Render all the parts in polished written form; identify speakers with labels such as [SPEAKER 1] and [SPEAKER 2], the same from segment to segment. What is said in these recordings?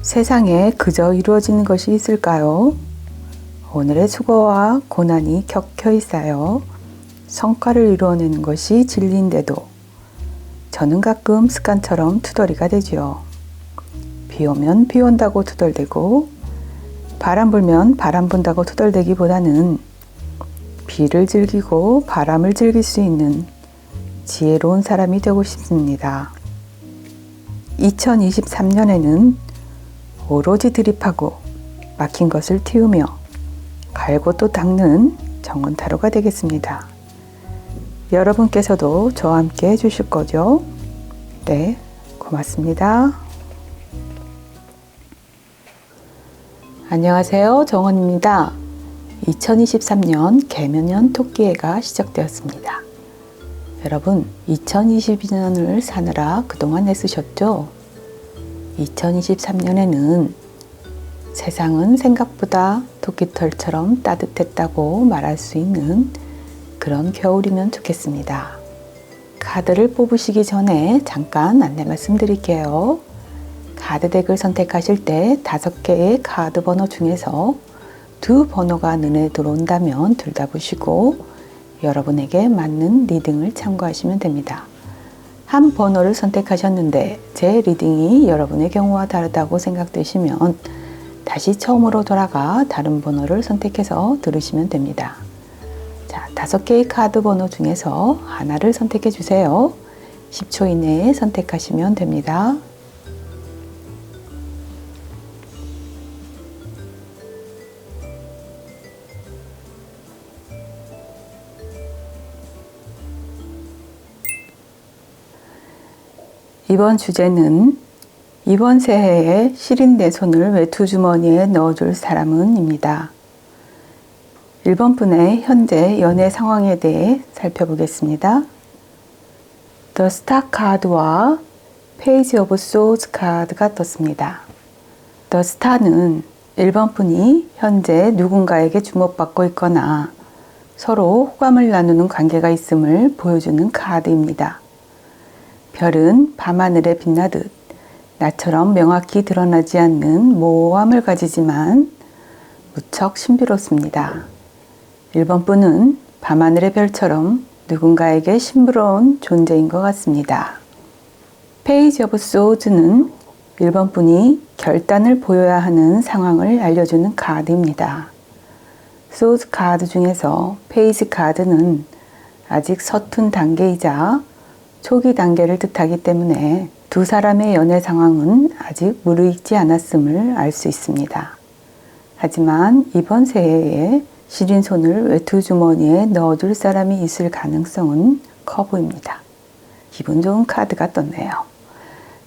[SPEAKER 1] 세상에 그저 이루어지는 것이 있을까요? 오늘의 수고와 고난이 켜켜이 쌓여 성과를 이루어내는 것이 진리인데도 저는 가끔 습관처럼 투덜이가 되지요. 비 오면 비 온다고 투덜대고 바람 불면 바람 분다고 투덜대기보다는 비를 즐기고 바람을 즐길 수 있는 지혜로운 사람이 되고 싶습니다. 2023년에는 오로지 드립하고 막힌 것을 틔우며 갈고 또 닦는 정원타로가 되겠습니다. 여러분께서도 저와 함께 해주실 거죠? 네, 고맙습니다. 안녕하세요, 정원입니다. 2023년 개묘년 토끼해가 시작되었습니다. 여러분, 2022년을 사느라 그동안 애쓰셨죠? 2023년에는 세상은 생각보다 토끼털처럼 따뜻했다고 말할 수 있는 그런 겨울이면 좋겠습니다. 카드를 뽑으시기 전에 잠깐 안내 말씀드릴게요. 카드덱을 선택하실 때 5개의 카드 번호 중에서 2 번호가 눈에 들어온다면 둘 다 보시고 여러분에게 맞는 리딩을 참고하시면 됩니다. 한 번호를 선택하셨는데 제 리딩이 여러분의 경우와 다르다고 생각되시면 다시 처음으로 돌아가 다른 번호를 선택해서 들으시면 됩니다. 자, 5개의 카드 번호 중에서 하나를 선택해 주세요. 10초 이내에 선택하시면 됩니다. 이번 주제는 이번 새해에 시린 내 손을 외투 주머니에 넣어줄 사람은 입니다. 1번 분의 현재 연애 상황에 대해 살펴보겠습니다. The Star 카드와 Page of Swords 카드가 떴습니다. The Star는 1번 분이 현재 누군가에게 주목받고 있거나 서로 호감을 나누는 관계가 있음을 보여주는 카드입니다. 별은 밤하늘에 빛나듯 나처럼 명확히 드러나지 않는 모호함을 가지지만 무척 신비롭습니다. 1번 분은 밤하늘의 별처럼 누군가에게 신비로운 존재인 것 같습니다. 페이지 오브 소즈는 1번 분이 결단을 보여야 하는 상황을 알려주는 카드입니다. 소즈 카드 중에서 페이지 카드는 아직 서툰 단계이자 초기 단계를 뜻하기 때문에 두 사람의 연애 상황은 아직 무르익지 않았음을 알 수 있습니다. 하지만 이번 새해에 시린 손을 외투 주머니에 넣어줄 사람이 있을 가능성은 커 보입니다. 기분 좋은 카드가 떴네요.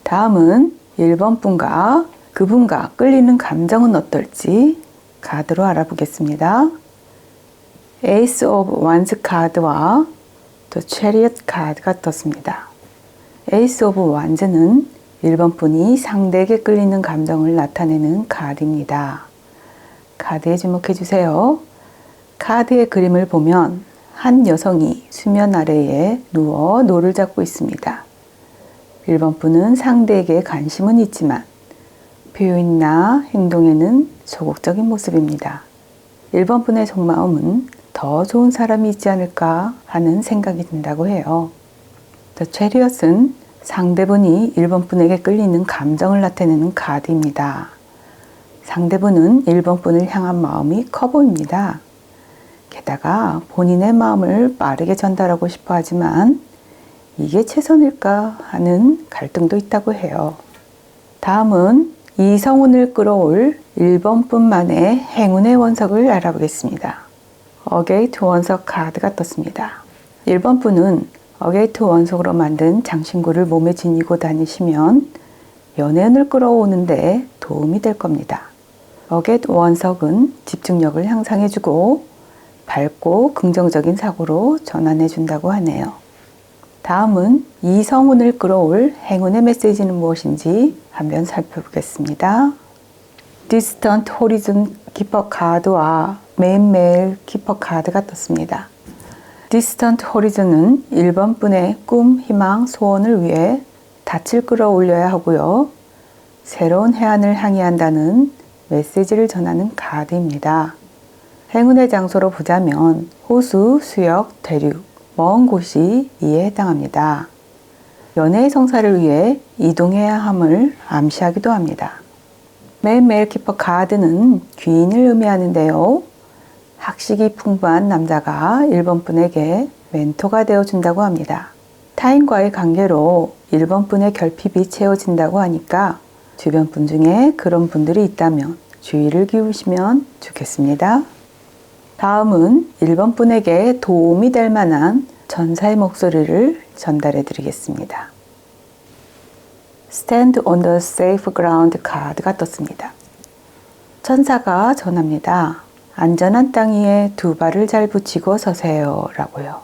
[SPEAKER 1] 다음은 1번 분과 그분과 끌리는 감정은 어떨지 카드로 알아보겠습니다. 에이스 오브 완즈 카드와 The Chariot 카드가 떴습니다. 에이스 오브 완즈는 1번 분이 상대에게 끌리는 감정을 나타내는 카드입니다. 카드에 주목해 주세요. 카드의 그림을 보면 한 여성이 수면 아래에 누워 노를 잡고 있습니다. 1번 분은 상대에게 관심은 있지만 표현이나 행동에는 소극적인 모습입니다. 1번 분의 속마음은 더 좋은 사람이 있지 않을까 하는 생각이 든다고 해요. The Chariot은 상대분이 1번 분에게 끌리는 감정을 나타내는 카드입니다. 상대분은 1번 분을 향한 마음이 커 보입니다. 게다가 본인의 마음을 빠르게 전달하고 싶어 하지만 이게 최선일까 하는 갈등도 있다고 해요. 다음은 이성운을 끌어올 1번 분만의 행운의 원석을 알아보겠습니다. 어게이트 원석 카드가 떴습니다. 1번 분은 어게이트 원석으로 만든 장신구를 몸에 지니고 다니시면 연애운을 끌어오는데 도움이 될 겁니다. 어게이트 원석은 집중력을 향상해주고 밝고 긍정적인 사고로 전환해준다고 하네요. 다음은 이성운을 끌어올 행운의 메시지는 무엇인지 한번 살펴보겠습니다. Distant Horizon 키퍼 카드와 매일매일 키퍼 카드가 떴습니다. Distant Horizon은 1번 분의 꿈, 희망, 소원을 위해 닻을 끌어올려야 하고요. 새로운 해안을 항해한다는 메시지를 전하는 카드입니다. 행운의 장소로 보자면 호수, 수역, 대륙, 먼 곳이 이에 해당합니다. 연애의 성사를 위해 이동해야 함을 암시하기도 합니다. 매일매일 키퍼 카드는 귀인을 의미하는데요. 학식이 풍부한 남자가 1번 분에게 멘토가 되어준다고 합니다. 타인과의 관계로 1번 분의 결핍이 채워진다고 하니까 주변 분 중에 그런 분들이 있다면 주의를 기울이시면 좋겠습니다. 다음은 1번 분에게 도움이 될 만한 전사의 목소리를 전달해 드리겠습니다. Stand on the safe ground 카드가 떴습니다. 천사가 전합니다. 안전한 땅 위에 두 발을 잘 붙이고 서세요 라고요.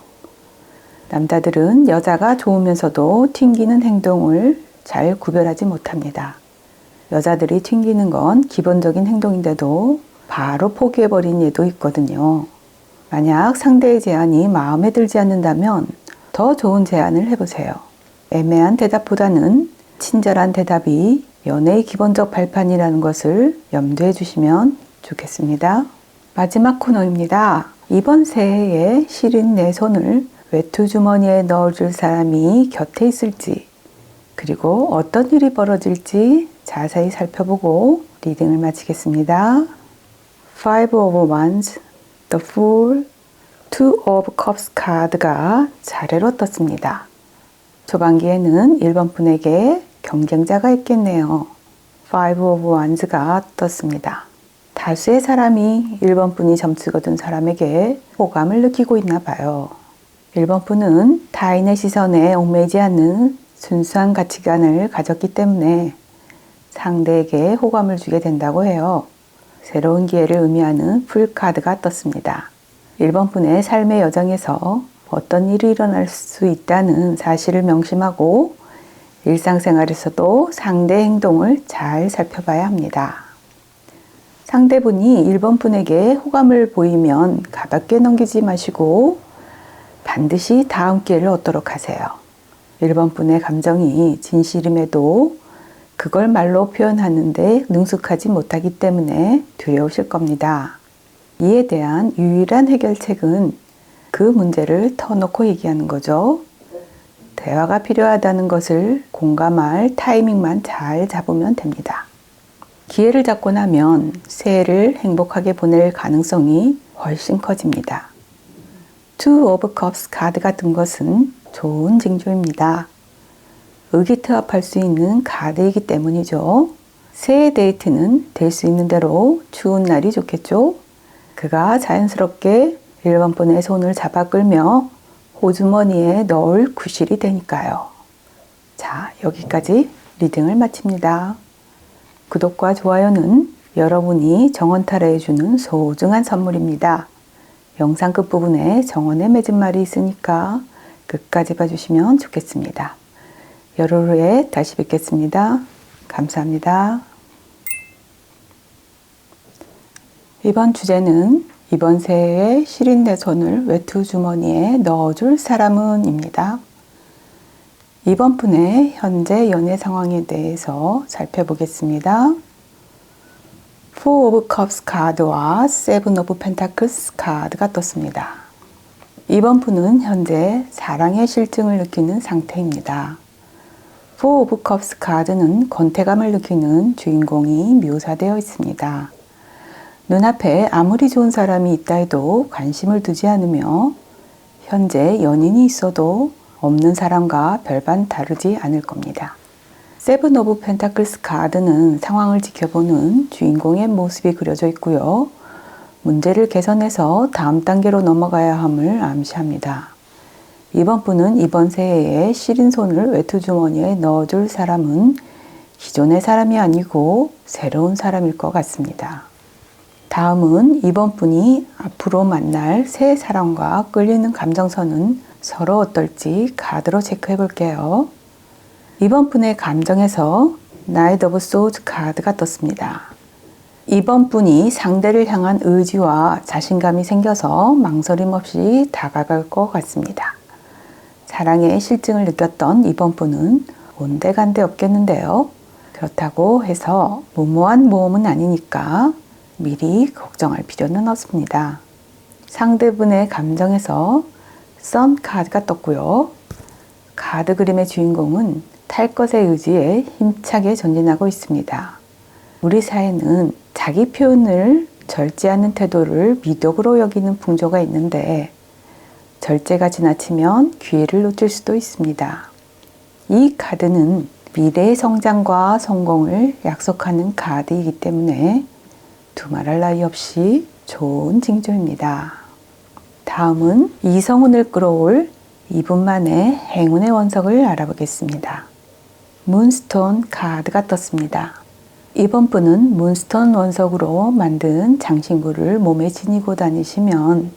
[SPEAKER 1] 남자들은 여자가 좋으면서도 튕기는 행동을 잘 구별하지 못합니다. 여자들이 튕기는 건 기본적인 행동인데도 바로 포기해버린 예도 있거든요. 만약 상대의 제안이 마음에 들지 않는다면 더 좋은 제안을 해보세요. 애매한 대답보다는 친절한 대답이 연애의 기본적 발판이라는 것을 염두해 주시면 좋겠습니다. 마지막 코너입니다. 이번 새해에 시린 내 손을 외투 주머니에 넣어줄 사람이 곁에 있을지, 그리고 어떤 일이 벌어질지 자세히 살펴보고 리딩을 마치겠습니다. Five of Wands, The Fool, Two of Cups 카드가 차례로 떴습니다. 초반기에는 1번 분에게 경쟁자가 있겠네요. Five of Wands가 떴습니다. 다수의 사람이 1번 분이 점수 거둔 사람에게 호감을 느끼고 있나 봐요. 1번 분은 타인의 시선에 얽매이지 않는 순수한 가치관을 가졌기 때문에 상대에게 호감을 주게 된다고 해요. 새로운 기회를 의미하는 풀 카드가 떴습니다. 1번 분의 삶의 여정에서 어떤 일이 일어날 수 있다는 사실을 명심하고 일상생활에서도 상대의 행동을 잘 살펴봐야 합니다. 상대분이 1번 분에게 호감을 보이면 가볍게 넘기지 마시고 반드시 다음 기회를 얻도록 하세요. 1번 분의 감정이 진실임에도 그걸 말로 표현하는데 능숙하지 못하기 때문에 두려우실 겁니다. 이에 대한 유일한 해결책은 그 문제를 터놓고 얘기하는 거죠. 대화가 필요하다는 것을 공감할 타이밍만 잘 잡으면 됩니다. 기회를 잡고 나면 새해를 행복하게 보낼 가능성이 훨씬 커집니다. Two of Cups 카드가 든 것은 좋은 징조입니다. 의기투합할 수 있는 카드이기 때문이죠. 새해 데이트는 될 수 있는 대로 추운 날이 좋겠죠. 그가 자연스럽게 1번 분의 손을 잡아 끌며 호주머니에 넣을 구실이 되니까요. 자, 여기까지 리딩을 마칩니다. 구독과 좋아요는 여러분이 정원타로에 해주는 소중한 선물입니다. 영상 끝부분에 정원의 맺은말이 있으니까 끝까지 봐주시면 좋겠습니다. 열흘 후에 다시 뵙겠습니다. 감사합니다. 이번 주제는 이번 새해에 시린 내 손을 외투 주머니에 넣어줄 사람은 입니다. 이번 분의 현재 연애 상황에 대해서 살펴보겠습니다. Four of Cups 카드와 Seven of Pentacles 카드가 떴습니다. 이번 분은 현재 사랑의 실증을 느끼는 상태입니다. Four of Cups 카드는 권태감을 느끼는 주인공이 묘사되어 있습니다. 눈앞에 아무리 좋은 사람이 있다 해도 관심을 두지 않으며 현재 연인이 있어도 없는 사람과 별반 다르지 않을 겁니다. 세븐 오브 펜타클스 카드는 상황을 지켜보는 주인공의 모습이 그려져 있고요. 문제를 개선해서 다음 단계로 넘어가야 함을 암시합니다. 이번 분은 이번 새해에 시린 손을 외투 주머니에 넣어줄 사람은 기존의 사람이 아니고 새로운 사람일 것 같습니다. 다음은 이번 분이 앞으로 만날 새 사람과 끌리는 감정선은 서로 어떨지 카드로 체크해 볼게요. 이번 분의 감정에서 나이트 오브 소즈 카드가 떴습니다. 이번 분이 상대를 향한 의지와 자신감이 생겨서 망설임 없이 다가갈 것 같습니다. 사랑의 실증을 느꼈던 이번 분은 온데간데 없겠는데요. 그렇다고 해서 무모한 모험은 아니니까 미리 걱정할 필요는 없습니다. 상대분의 감정에서 선 카드가 떴고요. 카드 그림의 주인공은 탈 것의 의지에 힘차게 전진하고 있습니다. 우리 사회는 자기 표현을 절제하는 태도를 미덕으로 여기는 풍조가 있는데 절제가 지나치면 기회를 놓칠 수도 있습니다. 이 카드는 미래의 성장과 성공을 약속하는 카드이기 때문에 두말할 나위 없이 좋은 징조입니다. 다음은 이성운을 끌어올 2분 만에 행운의 원석을 알아보겠습니다. 문스톤 카드가 떴습니다. 이번 분은 문스톤 원석으로 만든 장신구를 몸에 지니고 다니시면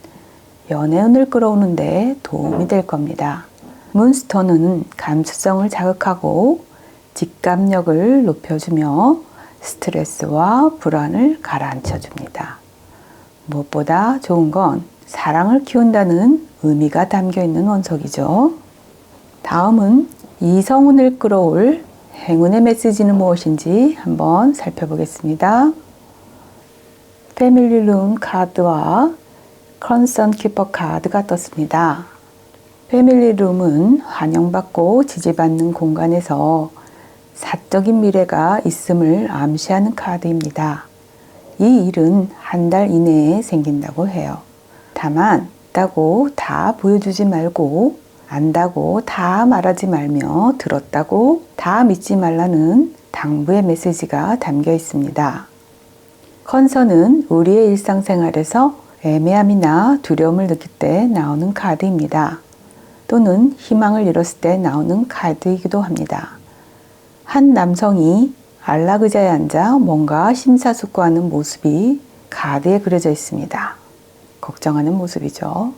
[SPEAKER 1] 연애운을 끌어오는데 도움이 될 겁니다. 문스톤은 감수성을 자극하고 직감력을 높여주며 스트레스와 불안을 가라앉혀줍니다. 무엇보다 좋은 건 사랑을 키운다는 의미가 담겨 있는 원석이죠. 다음은 이성운을 끌어올 행운의 메시지는 무엇인지 한번 살펴보겠습니다. 패밀리룸 카드와 컨선 키퍼 카드가 떴습니다. 패밀리룸은 환영받고 지지받는 공간에서 사적인 미래가 있음을 암시하는 카드입니다. 이 일은 한 달 이내에 생긴다고 해요. 다만 있다고 다 보여주지 말고 안다고 다 말하지 말며 들었다고 다 믿지 말라는 당부의 메시지가 담겨 있습니다. 컨선은 우리의 일상생활에서 애매함이나 두려움을 느낄 때 나오는 카드입니다. 또는 희망을 잃었을 때 나오는 카드이기도 합니다. 한 남성이 안락 의자에 앉아 뭔가 심사숙고하는 모습이 카드에 그려져 있습니다. 걱정하는 모습이죠.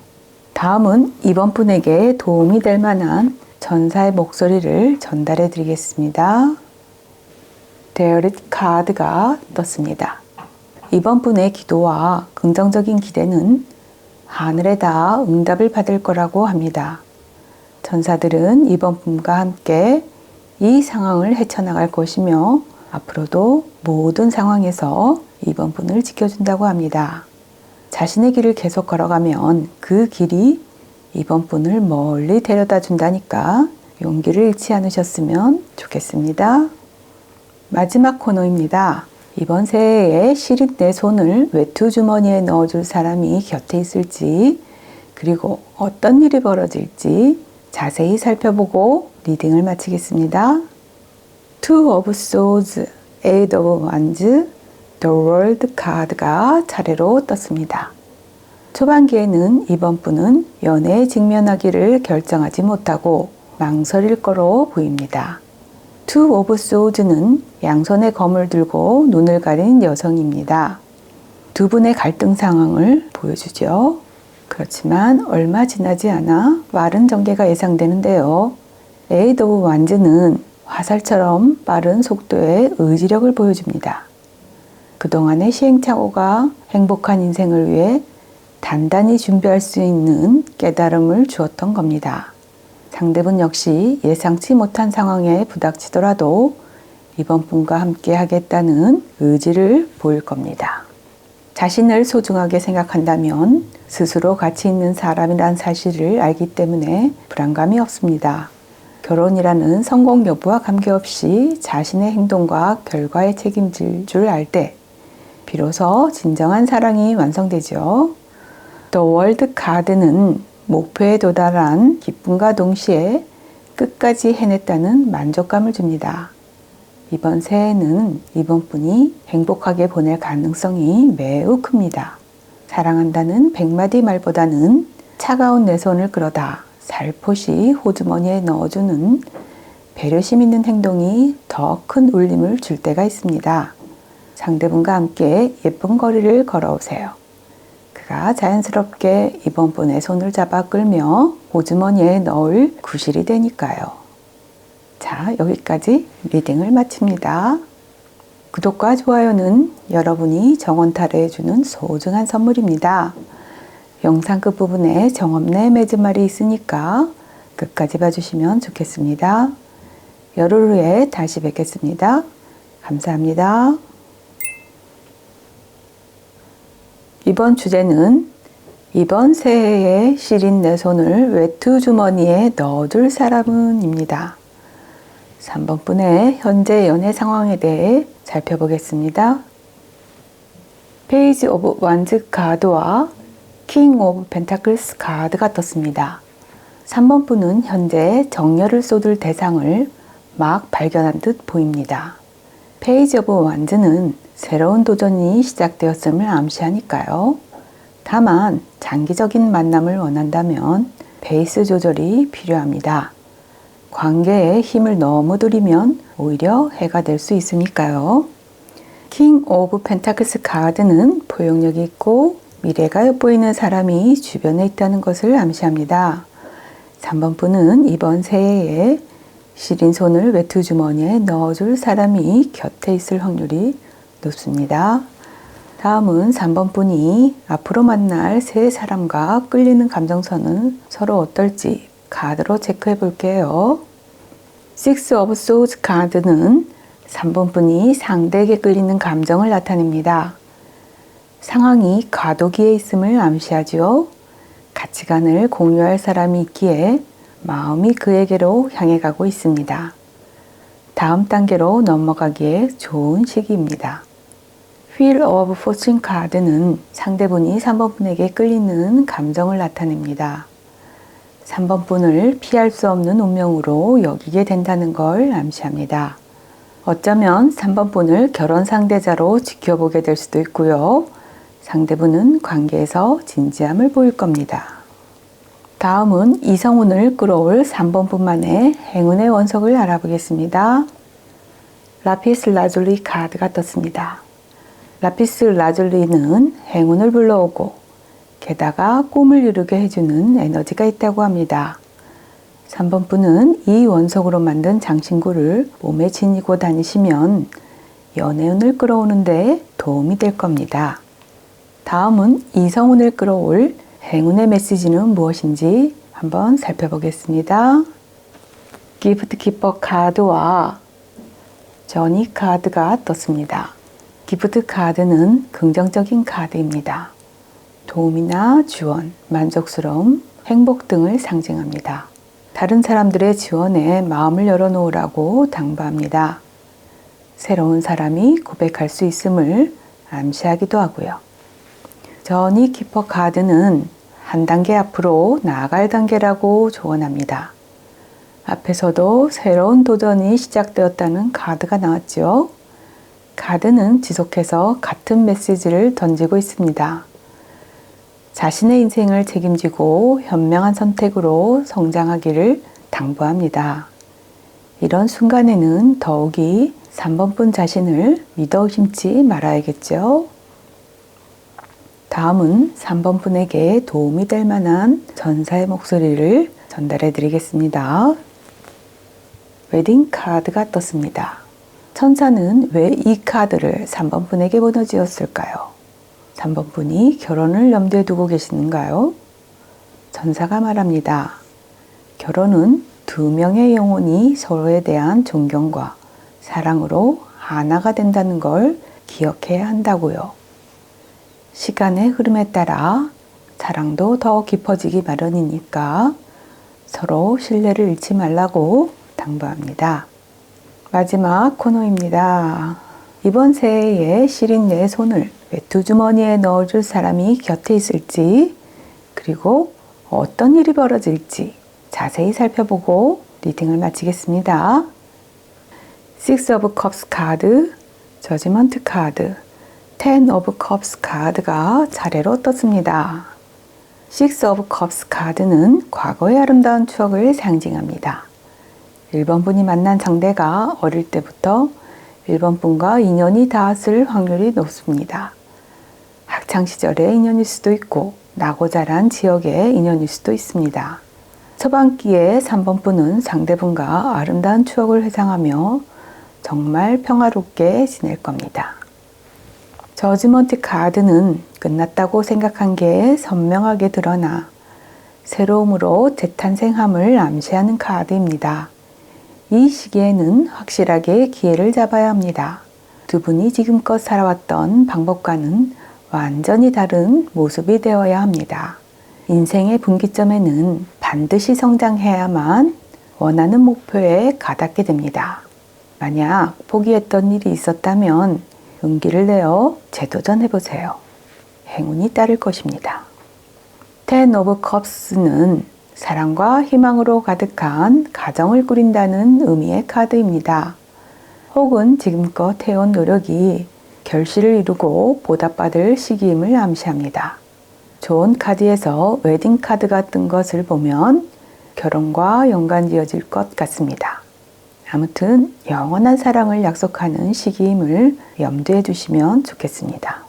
[SPEAKER 1] 다음은 이번 분에게 도움이 될 만한 전사의 목소리를 전달해 드리겠습니다. 데어릿 카드가 떴습니다. 이번 분의 기도와 긍정적인 기대는 하늘에 다 응답을 받을 거라고 합니다. 전사들은 이번 분과 함께 이 상황을 헤쳐나갈 것이며 앞으로도 모든 상황에서 이번 분을 지켜준다고 합니다. 자신의 길을 계속 걸어가면 그 길이 이번 분을 멀리 데려다 준다니까 용기를 잃지 않으셨으면 좋겠습니다. 마지막 코너입니다. 이번 새해에 시린 내 손을 외투 주머니에 넣어줄 사람이 곁에 있을지 그리고 어떤 일이 벌어질지 자세히 살펴보고 리딩을 마치겠습니다. Two of Swords, Eight of Wands, The World 카드가 차례로 떴습니다. 초반기에는 이번 분은 연애에 직면하기를 결정하지 못하고 망설일 거로 보입니다. Two of Swords는 양손에 검을 들고 눈을 가린 여성입니다. 두 분의 갈등 상황을 보여주죠. 그렇지만 얼마 지나지 않아 빠른 전개가 예상되는데요. Eight of Wands는 화살처럼 빠른 속도의 의지력을 보여줍니다. 그동안의 시행착오가 행복한 인생을 위해 단단히 준비할 수 있는 깨달음을 주었던 겁니다. 상대분 역시 예상치 못한 상황에 부닥치더라도 이번 분과 함께 하겠다는 의지를 보일 겁니다. 자신을 소중하게 생각한다면 스스로 가치 있는 사람이란 사실을 알기 때문에 불안감이 없습니다. 결혼이라는 성공 여부와 관계없이 자신의 행동과 결과에 책임질 줄 알 때 비로소 진정한 사랑이 완성되죠. The World 카드는 목표에 도달한 기쁨과 동시에 끝까지 해냈다는 만족감을 줍니다. 이번 새해에는 이번 분이 행복하게 보낼 가능성이 매우 큽니다. 사랑한다는 100마디 말보다는 차가운 내 손을 끌어다 살포시 호주머니에 넣어주는 배려심 있는 행동이 더 큰 울림을 줄 때가 있습니다. 상대분과 함께 예쁜 거리를 걸어오세요. 그가 자연스럽게 이번 분의 손을 잡아 끌며 호주머니에 넣을 구실이 되니까요. 자, 여기까지 리딩을 마칩니다. 구독과 좋아요는 여러분이 정원타로에 주는 소중한 선물입니다. 영상 끝부분에 정업내 매주말이 있으니까 끝까지 봐주시면 좋겠습니다. 열흘 후에 다시 뵙겠습니다. 감사합니다. 이번 주제는 이번 새해에 시린 내 손을 외투 주머니에 넣어둘 사람은 입니다. 3번 분의 현재 연애 상황에 대해 살펴보겠습니다. 페이지 오브 완즈 카드와 킹 오브 펜타클스 카드가 떴습니다. 3번 분은 현재 정열을 쏟을 대상을 막 발견한 듯 보입니다. 페이지 오브 완즈는 새로운 도전이 시작되었음을 암시하니까요. 다만 장기적인 만남을 원한다면 페이스 조절이 필요합니다. 관계에 힘을 너무 들이면 오히려 해가 될 수 있으니까요. 킹 오브 펜타클스 카드는 포용력이 있고 미래가 엿보이는 사람이 주변에 있다는 것을 암시합니다. 3번 분은 이번 새해에 시린 손을 외투 주머니에 넣어줄 사람이 곁에 있을 확률이 높습니다. 다음은 3번 분이 앞으로 만날 세 사람과 끌리는 감정선은 서로 어떨지 카드로 체크해 볼게요. Six of Swords 카드는 3번 분이 상대에게 끌리는 감정을 나타냅니다. 상황이 과도기에 있음을 암시하죠. 가치관을 공유할 사람이 있기에 마음이 그에게로 향해 가고 있습니다. 다음 단계로 넘어가기에 좋은 시기입니다. Wheel of Fortune 카드는 상대분이 3번 분에게 끌리는 감정을 나타냅니다. 3번 분을 피할 수 없는 운명으로 여기게 된다는 걸 암시합니다. 어쩌면 3번 분을 결혼 상대자로 지켜보게 될 수도 있고요. 상대분은 관계에서 진지함을 보일 겁니다. 다음은 이성운을 끌어올 3번 분만의 행운의 원석을 알아보겠습니다. 라피스 라줄리 카드가 떴습니다. 라피스 라줄리는 행운을 불러오고 게다가 꿈을 이루게 해주는 에너지가 있다고 합니다. 3번 분은 이 원석으로 만든 장신구를 몸에 지니고 다니시면 연애운을 끌어오는데 도움이 될 겁니다. 다음은 이성운을 끌어올 행운의 메시지는 무엇인지 한번 살펴보겠습니다. 기프트 키퍼 카드와 저니 카드가 떴습니다. 기프트 카드는 긍정적인 카드입니다. 도움이나 지원, 만족스러움, 행복 등을 상징합니다. 다른 사람들의 지원에 마음을 열어놓으라고 당부합니다. 새로운 사람이 고백할 수 있음을 암시하기도 하고요. 저니 키퍼 카드는 한 단계 앞으로 나아갈 단계라고 조언합니다. 앞에서도 새로운 도전이 시작되었다는 카드가 나왔죠. 카드는 지속해서 같은 메시지를 던지고 있습니다. 자신의 인생을 책임지고 현명한 선택으로 성장하기를 당부합니다. 이런 순간에는 더욱이 3번 분 자신을 믿어 의심치 말아야겠죠. 다음은 3번 분에게 도움이 될 만한 전사의 목소리를 전달해 드리겠습니다. 웨딩 카드가 떴습니다. 천사는 왜 이 카드를 3번 분에게 보내주었을까요? 3번 분이 결혼을 염두에 두고 계시는가요? 천사가 말합니다. 결혼은 두 명의 영혼이 서로에 대한 존경과 사랑으로 하나가 된다는 걸 기억해야 한다고요. 시간의 흐름에 따라 사랑도 더 깊어지기 마련이니까 서로 신뢰를 잃지 말라고 당부합니다. 마지막 코너입니다. 이번 새해에 시린 내 손을 외투 주머니에 넣어줄 사람이 곁에 있을지, 그리고 어떤 일이 벌어질지 자세히 살펴보고 리딩을 마치겠습니다. Six of Cups 카드, 저지먼트 카드, Ten of Cups 카드가 차례로 떴습니다. Six of Cups 카드는 과거의 아름다운 추억을 상징합니다. 1번 분이 만난 상대가 어릴 때부터 1번 분과 인연이 닿았을 확률이 높습니다. 학창시절의 인연일 수도 있고 나고 자란 지역의 인연일 수도 있습니다. 초반기에 3번 분은 상대분과 아름다운 추억을 회상하며 정말 평화롭게 지낼 겁니다. 저지먼트 카드는 끝났다고 생각한 게 선명하게 드러나 새로움으로 재탄생함을 암시하는 카드입니다. 이 시기에는 확실하게 기회를 잡아야 합니다. 두 분이 지금껏 살아왔던 방법과는 완전히 다른 모습이 되어야 합니다. 인생의 분기점에는 반드시 성장해야만 원하는 목표에 가닿게 됩니다. 만약 포기했던 일이 있었다면 용기를 내어 재도전해보세요. 행운이 따를 것입니다. Ten of Cups는 사랑과 희망으로 가득한 가정을 꾸린다는 의미의 카드입니다. 혹은 지금껏 해온 노력이 결실을 이루고 보답받을 시기임을 암시합니다. 좋은 카드에서 웨딩 카드가 뜬 것을 보면 결혼과 연관지어질 것 같습니다. 아무튼 영원한 사랑을 약속하는 시기임을 염두에 두시면 좋겠습니다.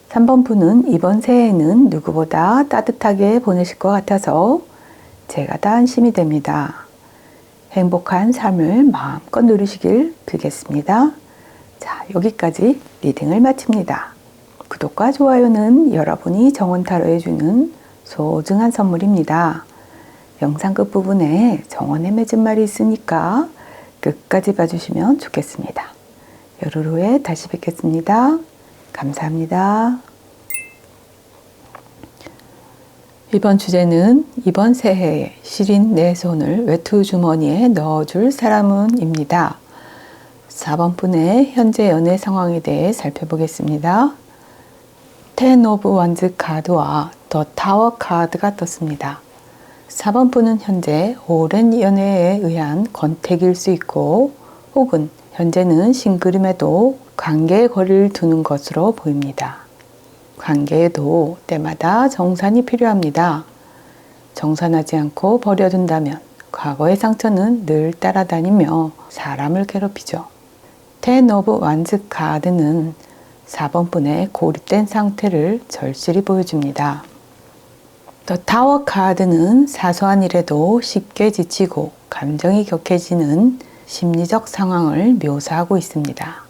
[SPEAKER 1] 3번 분은 이번 새해에는 누구보다 따뜻하게 보내실 것 같아서 제가 다 안심이 됩니다. 행복한 삶을 마음껏 누리시길 빌겠습니다. 자, 여기까지 리딩을 마칩니다. 구독과 좋아요는 여러분이 정원 타로에 주는 소중한 선물입니다. 영상 끝부분에 정원에 맺은 말이 있으니까 끝까지 봐주시면 좋겠습니다. 열흘 후에 다시 뵙겠습니다. 감사합니다. 이번 주제는 이번 새해에 시린 내 손을 외투 주머니에 넣어줄 사람은 입니다. 4번 분의 현재 연애 상황에 대해 살펴보겠습니다. Ten of Wands 카드와 The Tower 카드가 떴습니다. 4번 분은 현재 오랜 연애에 의한 권태기일 수 있고 혹은 현재는 싱글임에도 관계에 거리를 두는 것으로 보입니다. 관계에도 때마다 정산이 필요합니다. 정산하지 않고 버려둔다면 과거의 상처는 늘 따라다니며 사람을 괴롭히죠. Ten of Wands 카드는 4번 분의 고립된 상태를 절실히 보여줍니다. The Tower 카드는 사소한 일에도 쉽게 지치고 감정이 격해지는 심리적 상황을 묘사하고 있습니다.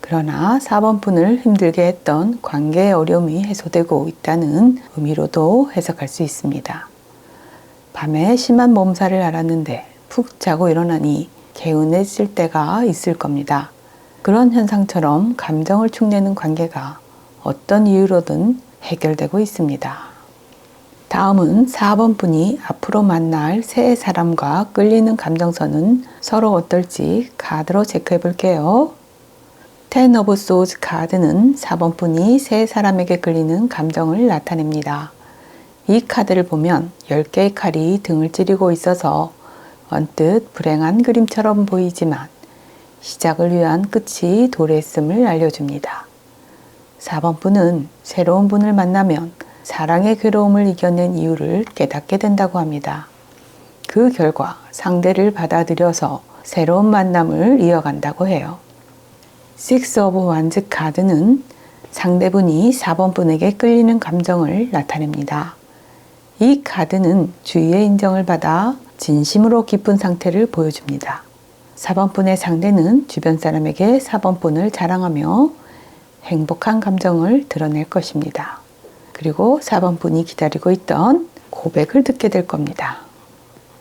[SPEAKER 1] 그러나 4번 분을 힘들게 했던 관계의 어려움이 해소되고 있다는 의미로도 해석할 수 있습니다. 밤에 심한 몸살을 앓았는데 푹 자고 일어나니 개운해질 때가 있을 겁니다. 그런 현상처럼 감정을 축내는 관계가 어떤 이유로든 해결되고 있습니다. 다음은 4번 분이 앞으로 만날 새 사람과 끌리는 감정선은 서로 어떨지 카드로 체크해 볼게요. Ten of Swords 카드는 4번 분이 새 사람에게 끌리는 감정을 나타냅니다. 이 카드를 보면 10개의 칼이 등을 찌르고 있어서 언뜻 불행한 그림처럼 보이지만 시작을 위한 끝이 도래했음을 알려줍니다. 4번 분은 새로운 분을 만나면 사랑의 괴로움을 이겨낸 이유를 깨닫게 된다고 합니다. 그 결과 상대를 받아들여서 새로운 만남을 이어간다고 해요. Six of Wands 카드는 상대분이 4번 분에게 끌리는 감정을 나타냅니다. 이 카드는 주위의 인정을 받아 진심으로 기쁜 상태를 보여줍니다. 4번 분의 상대는 주변 사람에게 4번 분을 자랑하며 행복한 감정을 드러낼 것입니다. 그리고 4번 분이 기다리고 있던 고백을 듣게 될 겁니다.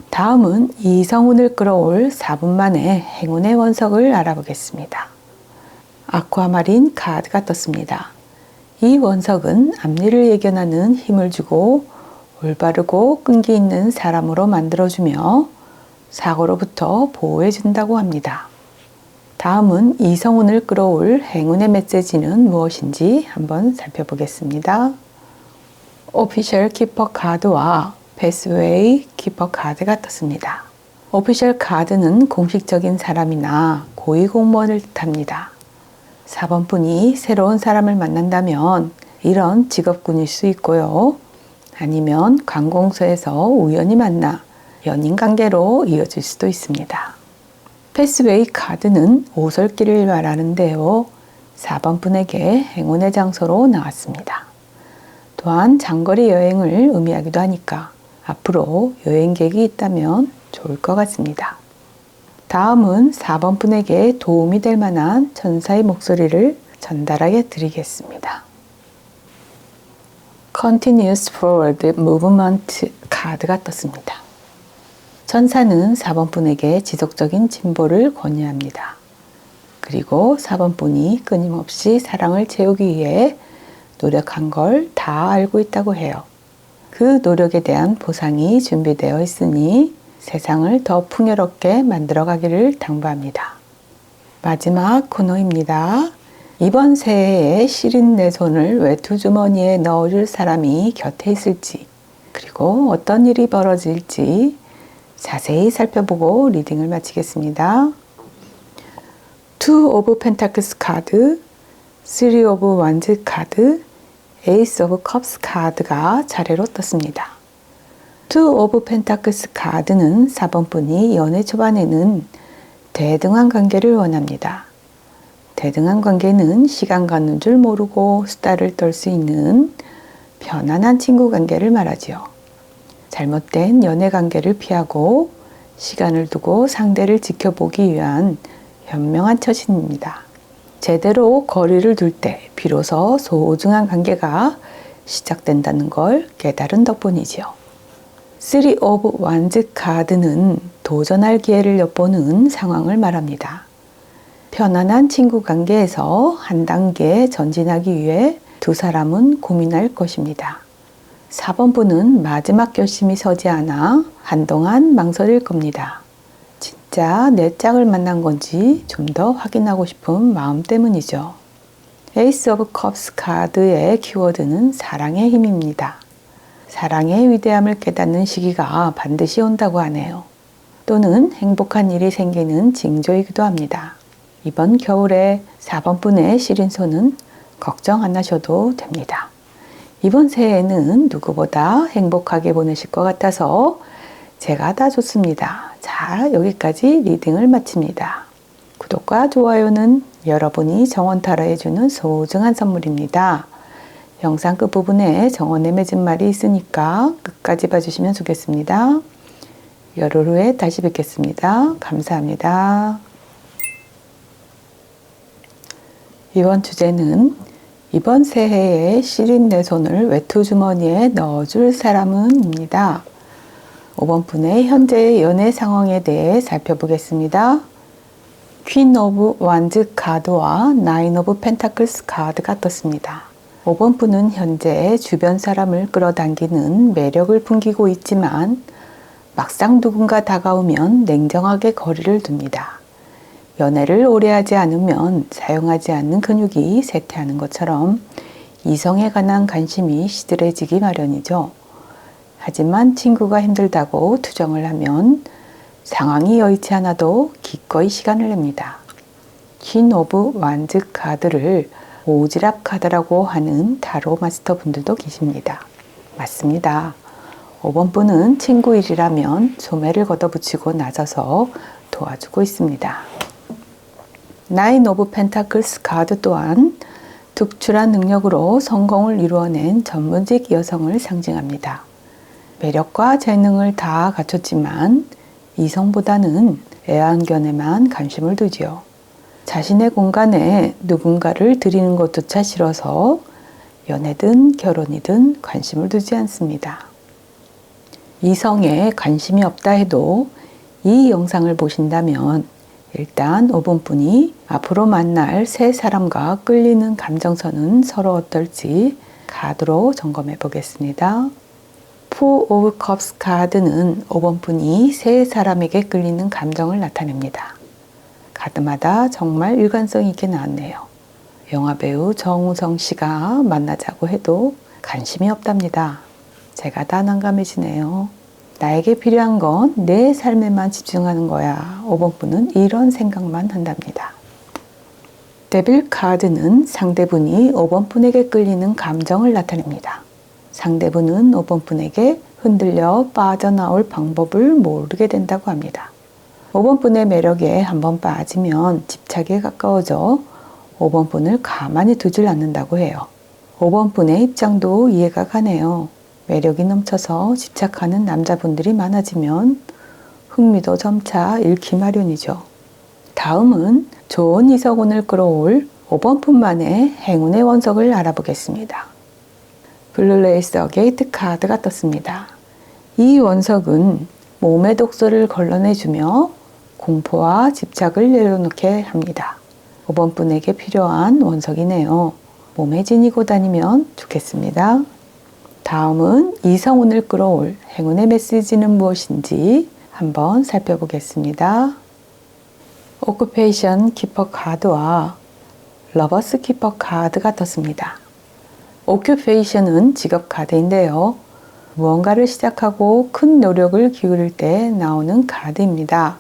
[SPEAKER 1] 다음은 이성운을 끌어올 4분 만에 행운의 원석을 알아보겠습니다. 아쿠아마린 카드가 떴습니다. 이 원석은 앞일을 예견하는 힘을 주고 올바르고 끈기 있는 사람으로 만들어주며 사고로부터 보호해준다고 합니다. 다음은 이성운을 끌어올 행운의 메시지는 무엇인지 한번 살펴보겠습니다. 오피셜 키퍼 카드와 패스웨이 키퍼 카드가 떴습니다. 오피셜 카드는 공식적인 사람이나 고위공무원을 뜻합니다. 4번 분이 새로운 사람을 만난다면 이런 직업군일 수 있고요. 아니면 관공서에서 우연히 만나 연인관계로 이어질 수도 있습니다. 패스웨이 카드는 오솔길을 말하는데요. 4번 분에게 행운의 장소로 나왔습니다. 또한 장거리 여행을 의미하기도 하니까 앞으로 여행객이 있다면 좋을 것 같습니다. 다음은 4번 분에게 도움이 될 만한 천사의 목소리를 전달하게 드리겠습니다. Continuous Forward Movement 카드가 떴습니다. 천사는 4번 분에게 지속적인 진보를 권유합니다. 그리고 4번 분이 끊임없이 사랑을 채우기 위해 노력한 걸 다 알고 있다고 해요. 그 노력에 대한 보상이 준비되어 있으니 세상을 더 풍요롭게 만들어가기를 당부합니다. 마지막 코너입니다. 이번 새해에 시린 내 손을 외투 주머니에 넣어줄 사람이 곁에 있을지, 그리고 어떤 일이 벌어질지 자세히 살펴보고 리딩을 마치겠습니다. 2 of Pentacles 카드, 3 of Wands 카드, Ace of Cups 카드가 차례로 떴습니다. 2 of Pentacles 카드는 4번 분이 연애 초반에는 대등한 관계를 원합니다. 대등한 관계는 시간 가는 줄 모르고 수다를 떨 수 있는 편안한 친구 관계를 말하지요. 잘못된 연애 관계를 피하고 시간을 두고 상대를 지켜보기 위한 현명한 처신입니다. 제대로 거리를 둘 때 비로소 소중한 관계가 시작된다는 걸 깨달은 덕분이지요. 3 of Wands 카드는 도전할 기회를 엿보는 상황을 말합니다. 편안한 친구 관계에서 한 단계 전진하기 위해 두 사람은 고민할 것입니다. 4번 분은 마지막 결심이 서지 않아 한동안 망설일 겁니다. 진짜 내 짝을 만난 건지 좀 더 확인하고 싶은 마음 때문이죠. Ace of Cups 카드의 키워드는 사랑의 힘입니다. 사랑의 위대함을 깨닫는 시기가 반드시 온다고 하네요. 또는 행복한 일이 생기는 징조이기도 합니다. 이번 겨울에 4번 분의 시린 손은 걱정 안 하셔도 됩니다. 이번 새해에는 누구보다 행복하게 보내실 것 같아서 제가 다 좋습니다. 자, 여기까지 리딩을 마칩니다. 구독과 좋아요는 여러분이 정원 타로에 주는 소중한 선물입니다. 영상 끝부분에 정원의 맺은말이 있으니까 끝까지 봐주시면 좋겠습니다. 열흘 후에 다시 뵙겠습니다. 감사합니다. 이번 주제는 이번 새해에 시린 내 손을 외투 주머니에 넣어줄 사람은 입니다. 5번 분의 현재의 연애 상황에 대해 살펴보겠습니다. 퀸 오브 완즈 카드와 나인 오브 펜타클스 카드가 떴습니다. 5번 분은 현재 주변 사람을 끌어당기는 매력을 풍기고 있지만 막상 누군가 다가오면 냉정하게 거리를 둡니다. 연애를 오래 하지 않으면 사용하지 않는 근육이 쇠퇴하는 것처럼 이성에 관한 관심이 시들해지기 마련이죠. 하지만 친구가 힘들다고 투정을 하면 상황이 여의치 않아도 기꺼이 시간을 냅니다. 퀸 오브 완즈 카드를 오지랖 카드라고 하는 타로 마스터 분들도 계십니다. 맞습니다. 5번 분은 친구 일이라면 소매를 걷어붙이고 나서서 도와주고 있습니다. 나인 오브 펜타클스 카드 또한 특출한 능력으로 성공을 이루어낸 전문직 여성을 상징합니다. 매력과 재능을 다 갖췄지만 이성보다는 애완견에만 관심을 두지요. 자신의 공간에 누군가를 들이는 것조차 싫어서 연애든 결혼이든 관심을 두지 않습니다. 이성에 관심이 없다 해도 이 영상을 보신다면 일단 5번 분이 앞으로 만날 새 사람과 끌리는 감정선은 서로 어떨지 카드로 점검해 보겠습니다. 4 of Cups 카드는 5번 분이 새 사람에게 끌리는 감정을 나타냅니다. 카드마다 정말 일관성 있게 나왔네요. 영화배우 정우성 씨가 만나자고 해도 관심이 없답니다. 제가 다 난감해지네요. 나에게 필요한 건 내 삶에만 집중하는 거야. 5번 분은 이런 생각만 한답니다. 데빌 카드는 상대분이 5번 분에게 끌리는 감정을 나타냅니다. 상대분은 5번 분에게 흔들려 빠져나올 방법을 모르게 된다고 합니다. 5번 분의 매력에 한번 빠지면 집착에 가까워져 5번 분을 가만히 두질 않는다고 해요. 5번 분의 입장도 이해가 가네요. 매력이 넘쳐서 집착하는 남자분들이 많아지면 흥미도 점차 잃기 마련이죠. 다음은 좋은 이성운을 끌어올 5번 분만의 행운의 원석을 알아보겠습니다. 블루레이스 어게이트 카드가 떴습니다. 이 원석은 몸의 독소를 걸러내주며 공포와 집착을 내려놓게 합니다. 5번 분에게 필요한 원석이네요. 몸에 지니고 다니면 좋겠습니다. 다음은 이성운을 끌어올 행운의 메시지는 무엇인지 한번 살펴보겠습니다. 오큐페이션 키퍼 카드와 러버스 키퍼 카드가 떴습니다. 오큐페이션은 직업 카드인데요. 무언가를 시작하고 큰 노력을 기울일 때 나오는 카드입니다.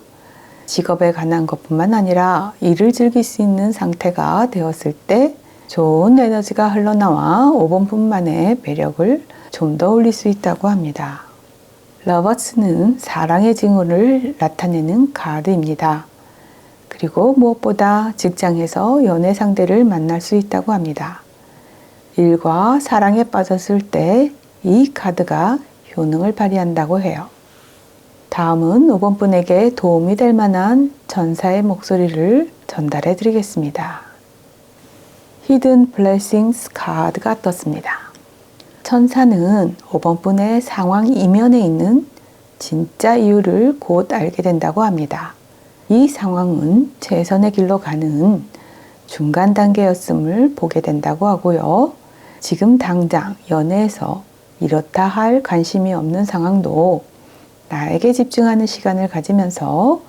[SPEAKER 1] 직업에 관한 것뿐만 아니라 일을 즐길 수 있는 상태가 되었을 때 좋은 에너지가 흘러나와 5번 분만의 매력을 좀 더 올릴 수 있다고 합니다. 러버스는 사랑의 징후를 나타내는 카드입니다. 그리고 무엇보다 직장에서 연애 상대를 만날 수 있다고 합니다. 일과 사랑에 빠졌을 때 이 카드가 효능을 발휘한다고 해요. 다음은 5번 분에게 도움이 될 만한 천사의 목소리를 전달해 드리겠습니다. 히든 블레싱스 카드가 떴습니다. 천사는 5번 분의 상황 이면에 있는 진짜 이유를 곧 알게 된다고 합니다. 이 상황은 최선의 길로 가는 중간 단계였음을 보게 된다고 하고요. 지금 당장 연애에서 이렇다 할 관심이 없는 상황도 나에게 집중하는 시간을 가지면서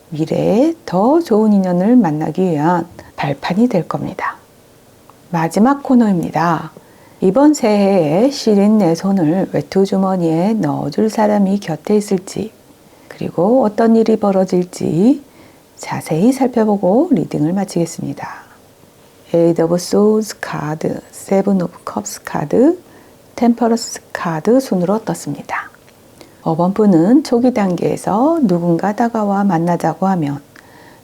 [SPEAKER 1] 미래에 더 좋은 인연을 만나기 위한 발판이 될 겁니다. 마지막 코너입니다. 이번 새해에 시린 내 손을 외투 주머니에 넣어줄 사람이 곁에 있을지, 그리고 어떤 일이 벌어질지 자세히 살펴보고 리딩을 마치겠습니다. Eight of Swords 카드, Seven of Cups 카드, 템퍼런스 카드 순으로 떴습니다. 5번 분은 초기 단계에서 누군가 다가와 만나자고 하면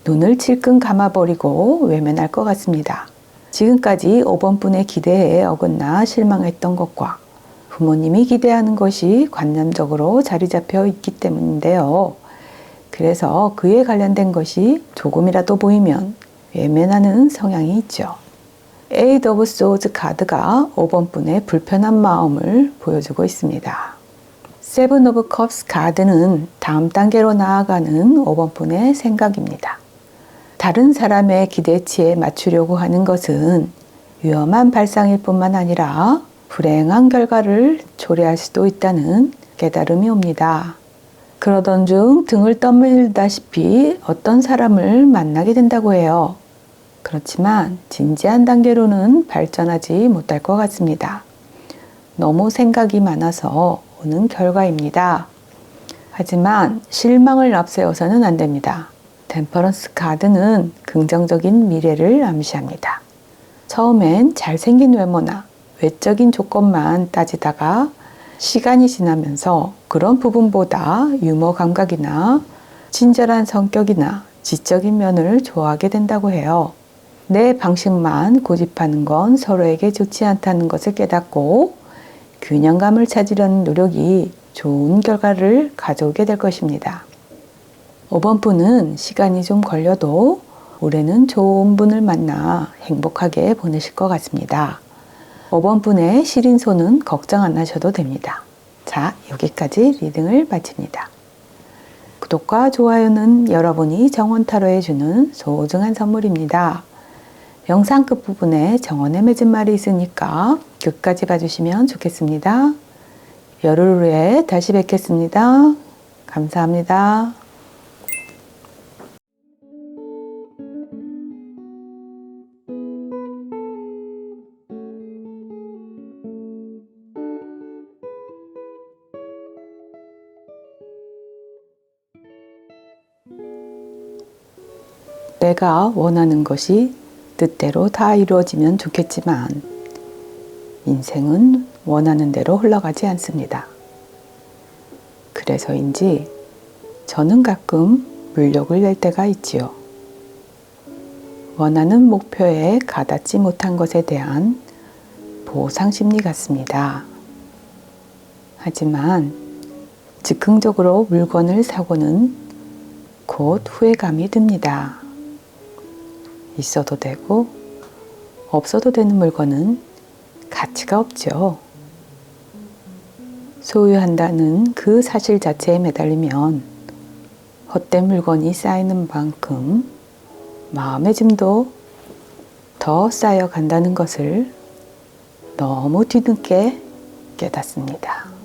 [SPEAKER 1] 눈을 질끈 감아버리고 외면할 것 같습니다. 지금까지 5번 분의 기대에 어긋나 실망했던 것과 부모님이 기대하는 것이 관념적으로 자리 잡혀 있기 때문인데요. 그래서 그에 관련된 것이 조금이라도 보이면 외면하는 성향이 있죠. Eight of Swords 카드가 5번 분의 불편한 마음을 보여주고 있습니다. Seven of Cups 카드는 다음 단계로 나아가는 5번 분의 생각입니다. 다른 사람의 기대치에 맞추려고 하는 것은 위험한 발상일 뿐만 아니라 불행한 결과를 초래할 수도 있다는 깨달음이 옵니다. 그러던 중 등을 떠밀다시피 어떤 사람을 만나게 된다고 해요. 그렇지만 진지한 단계로는 발전하지 못할 것 같습니다. 너무 생각이 많아서 오는 결과입니다. 하지만 실망을 앞세워서는 안 됩니다. 템퍼런스 카드는 긍정적인 미래를 암시합니다. 처음엔 잘생긴 외모나 외적인 조건만 따지다가 시간이 지나면서 그런 부분보다 유머 감각이나 친절한 성격이나 지적인 면을 좋아하게 된다고 해요. 내 방식만 고집하는 건 서로에게 좋지 않다는 것을 깨닫고 균형감을 찾으려는 노력이 좋은 결과를 가져오게 될 것입니다. 5번 분은 시간이 좀 걸려도 올해는 좋은 분을 만나 행복하게 보내실 것 같습니다. 5번 분의 시린 손은 걱정 안 하셔도 됩니다. 자, 여기까지 리딩을 마칩니다. 구독과 좋아요는 여러분이 정원타로에 주는 소중한 선물입니다. 영상 끝부분에 정원의 맺은 말이 있으니까 끝까지 봐주시면 좋겠습니다. 열흘 후에 다시 뵙겠습니다. 감사합니다. 내가 원하는 것이 뜻대로 다 이루어지면 좋겠지만 인생은 원하는 대로 흘러가지 않습니다. 그래서인지 저는 가끔 물욕을 낼 때가 있지요. 원하는 목표에 가닿지 못한 것에 대한 보상심리 같습니다. 하지만 즉흥적으로 물건을 사고는 곧 후회감이 듭니다. 있어도 되고 없어도 되는 물건은 가치가 없죠. 소유한다는 그 사실 자체에 매달리면 헛된 물건이 쌓이는 만큼 마음의 짐도 더 쌓여간다는 것을 너무 뒤늦게 깨닫습니다.